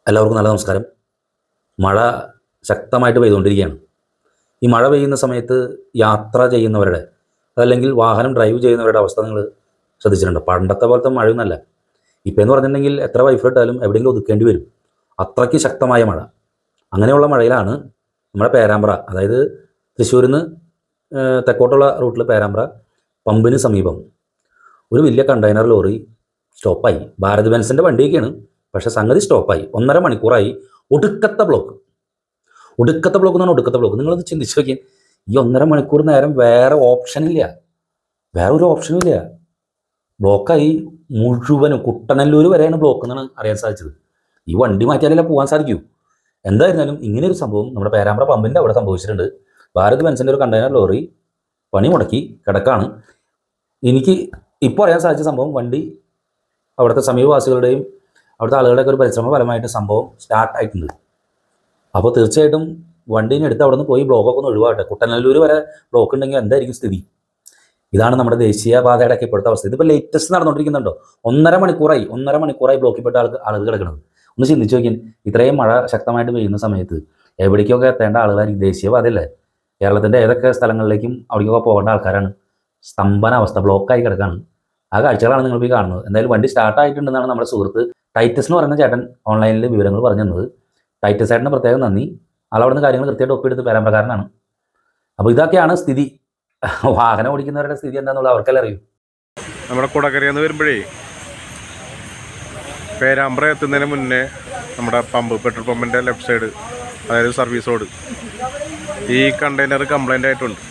എല്ലാവർക്കും നല്ല നമസ്കാരം. മഴ ശക്തമായിട്ട് പെയ്തുകൊണ്ടിരിക്കുകയാണ്. ഈ മഴ പെയ്യുന്ന സമയത്ത് യാത്ര ചെയ്യുന്നവരുടെ അതല്ലെങ്കിൽ വാഹനം ഡ്രൈവ് ചെയ്യുന്നവരുടെ അവസ്ഥ നിങ്ങൾ ശ്രദ്ധിച്ചിട്ടുണ്ട്. പണ്ടത്തെ പോലത്തെ മഴയൊന്നുമല്ല. ഇപ്പം എന്ന് പറഞ്ഞിട്ടുണ്ടെങ്കിൽ എത്ര വൈഫ് ഇട്ടാലും എവിടെയെങ്കിലും ഒതുക്കേണ്ടി വരും. അത്രയ്ക്ക് ശക്തമായ മഴ. അങ്ങനെയുള്ള മഴയിലാണ് നമ്മുടെ പേരാമ്പ്ര, അതായത് തൃശ്ശൂരിൽ നിന്ന് തെക്കോട്ടുള്ള റൂട്ടിൽ പേരാമ്പ്ര പമ്പിന് സമീപം ഒരു വലിയ കണ്ടെയ്നർ ലോറി സ്റ്റോപ്പായി. ഭാരത് ബെൻസിൻ്റെ വണ്ടിയൊക്കെയാണ്, പക്ഷേ സംഗതി സ്റ്റോപ്പായി. 1.5 മണിക്കൂറായി. ഒടുക്കത്തെ ബ്ലോക്ക് എന്ന് പറഞ്ഞാൽ ഒടുക്കത്തെ ബ്ലോക്ക്. നിങ്ങളത് ചിന്തിച്ച് നോക്കിയാൽ ഈ 1.5 മണിക്കൂർ നേരം വേറെ ഓപ്ഷനില്ല, വേറെ ഒരു ഓപ്ഷനും ഇല്ല. ബ്ലോക്കായി മുഴുവനും. കുട്ടനല്ലൂർ വരെയാണ് ബ്ലോക്ക് എന്നാണ് അറിയാൻ സാധിച്ചത്. ഈ വണ്ടി മാറ്റിയാലേ പോകാൻ സാധിക്കൂ. എന്തായിരുന്നാലും ഇങ്ങനെയൊരു സംഭവം നമ്മുടെ പേരാമ്പ്ര പമ്പിൻ്റെ അവിടെ സംഭവിച്ചിട്ടുണ്ട്. ഭാരത് ബെൻസിൻ്റെ ഒരു കണ്ടെയ്നർ ലോറി പണി മുടക്കി കിടക്കാണ്. എനിക്ക് ഇപ്പോൾ അറിയാൻ സാധിച്ച സംഭവം, വണ്ടി അവിടുത്തെ സമീപവാസികളുടെയും അവിടുത്തെ ആളുകളുടെയൊക്കെ ഒരു പരിശ്രമ ഫലമായിട്ട് സംഭവം സ്റ്റാർട്ടായിട്ടുണ്ട്. അപ്പോൾ തീർച്ചയായിട്ടും വണ്ടീനെ എടുത്ത് അവിടെ നിന്ന് പോയി ബ്ലോക്കൊക്കെ ഒന്ന് ഒഴിവാകട്ടെ. കുട്ടനല്ലൂർ വരെ ബ്ലോക്ക് ഉണ്ടെങ്കിൽ എന്തായിരിക്കും സ്ഥിതി? ഇതാണ് നമ്മുടെ ദേശീയപാതയുടെ ഒക്കെ ഇപ്പോഴത്തെ അവസ്ഥ. ഇതിപ്പോൾ ലേറ്റസ്റ്റ് നടന്നുകൊണ്ടിരിക്കുന്നുണ്ടോ? 1.5 മണിക്കൂറായി ബ്ലോക്കിൽപ്പെട്ട ആളുകൾ കിടക്കുന്നത്. ഒന്ന് ചിന്തിച്ച് നോക്കിയാൽ ഇത്രയും മഴ ശക്തമായിട്ട് പെയ്യുന്ന സമയത്ത് എവിടേക്കൊക്കെ എത്തേണ്ട ആളുകളായിരിക്കും? ദേശീയപാതയല്ലേ, കേരളത്തിൻ്റെ ഏതൊക്കെ സ്ഥലങ്ങളിലേക്കും അവിടേക്കൊക്കെ പോകേണ്ട ആൾക്കാരാണ്. സ്തംഭന അവസ്ഥ, ബ്ലോക്കായി കിടക്കാണ്. ആ കാഴ്ചകളാണ് നിങ്ങളിപ്പോൾ കാണുന്നത്. എന്തായാലും വണ്ടി സ്റ്റാർട്ടായിട്ടുണ്ടെന്നാണ് നമ്മുടെ സുഹൃത്ത് ടൈറ്റസ് എന്ന് പറയുന്ന ചേട്ടൻ ഓൺലൈനിൽ വിവരങ്ങൾ പറഞ്ഞു തന്നത്. ടൈറ്റസ് ചേട്ടന് പ്രത്യേകം നന്ദി. ആളവിടെ നിന്ന് കാര്യങ്ങൾ കൃത്യമായിട്ട് ഒപ്പിയെടുത്ത് പേരാമ്പ്രക്കാരനാണ്. അപ്പോൾ ഇതൊക്കെയാണ് സ്ഥിതി. വാഹനം ഓടിക്കുന്നവരുടെ സ്ഥിതി എന്താണെന്നുള്ളത് അവർക്കല്ലേ അറിയൂ. നമ്മുടെ കുടക്കരയെന്ന് വരുമ്പോഴേ പേരാമ്പ്ര എത്തുന്നതിന് മുന്നേ നമ്മുടെ പെട്രോൾ പമ്പിൻ്റെ ലെഫ്റ്റ് സൈഡ്, അതായത് സർവീസ് റോഡ്, ഈ കണ്ടെയ്നർ കംപ്ലൈൻ്റ് ആയിട്ടുണ്ട്.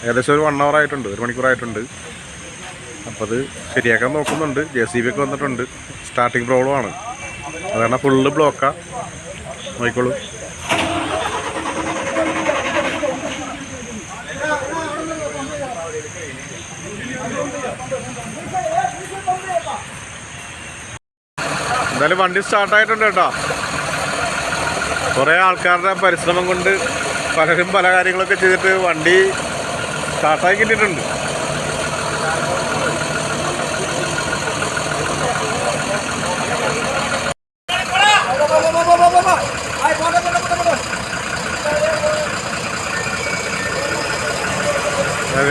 ഏകദേശം ഒരു 1 hour ആയിട്ടുണ്ട്, 1 മണിക്കൂറായിട്ടുണ്ട്. അപ്പോൾ അത് ശരിയാക്കാൻ നോക്കുന്നുണ്ട്. JCB ഒക്കെ വന്നിട്ടുണ്ട്. സ്റ്റാർട്ടിങ് പ്രോബ്ലമാണ്, അതാണ് ഫുള്ള് ബ്ലോക്കാണ്. നോക്കിക്കോളൂ. എന്തായാലും വണ്ടി സ്റ്റാർട്ടായിട്ടുണ്ട് കേട്ടോ. കുറേ ആൾക്കാരുടെ പരിശ്രമം കൊണ്ട് പലരും പല കാര്യങ്ങളൊക്കെ ചെയ്തിട്ട് വണ്ടി സ്റ്റാർട്ടായി കിട്ടിയിട്ടുണ്ട്.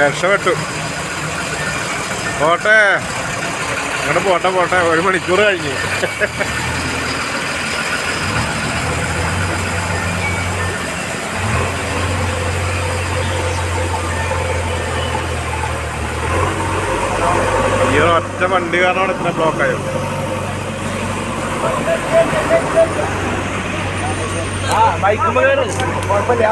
രക്ഷപ്പെട്ടു. പോട്ടെ, അങ്ങോട്ട് പോട്ടെ. 1 മണിക്കൂർ കഴിഞ്ഞു. ഈ ഒറ്റ വണ്ടി കാരണമാണ് ഇത്ര ബ്ലോക്കായത്. ബൈക്കുമ്പോൾ കുഴപ്പമില്ല.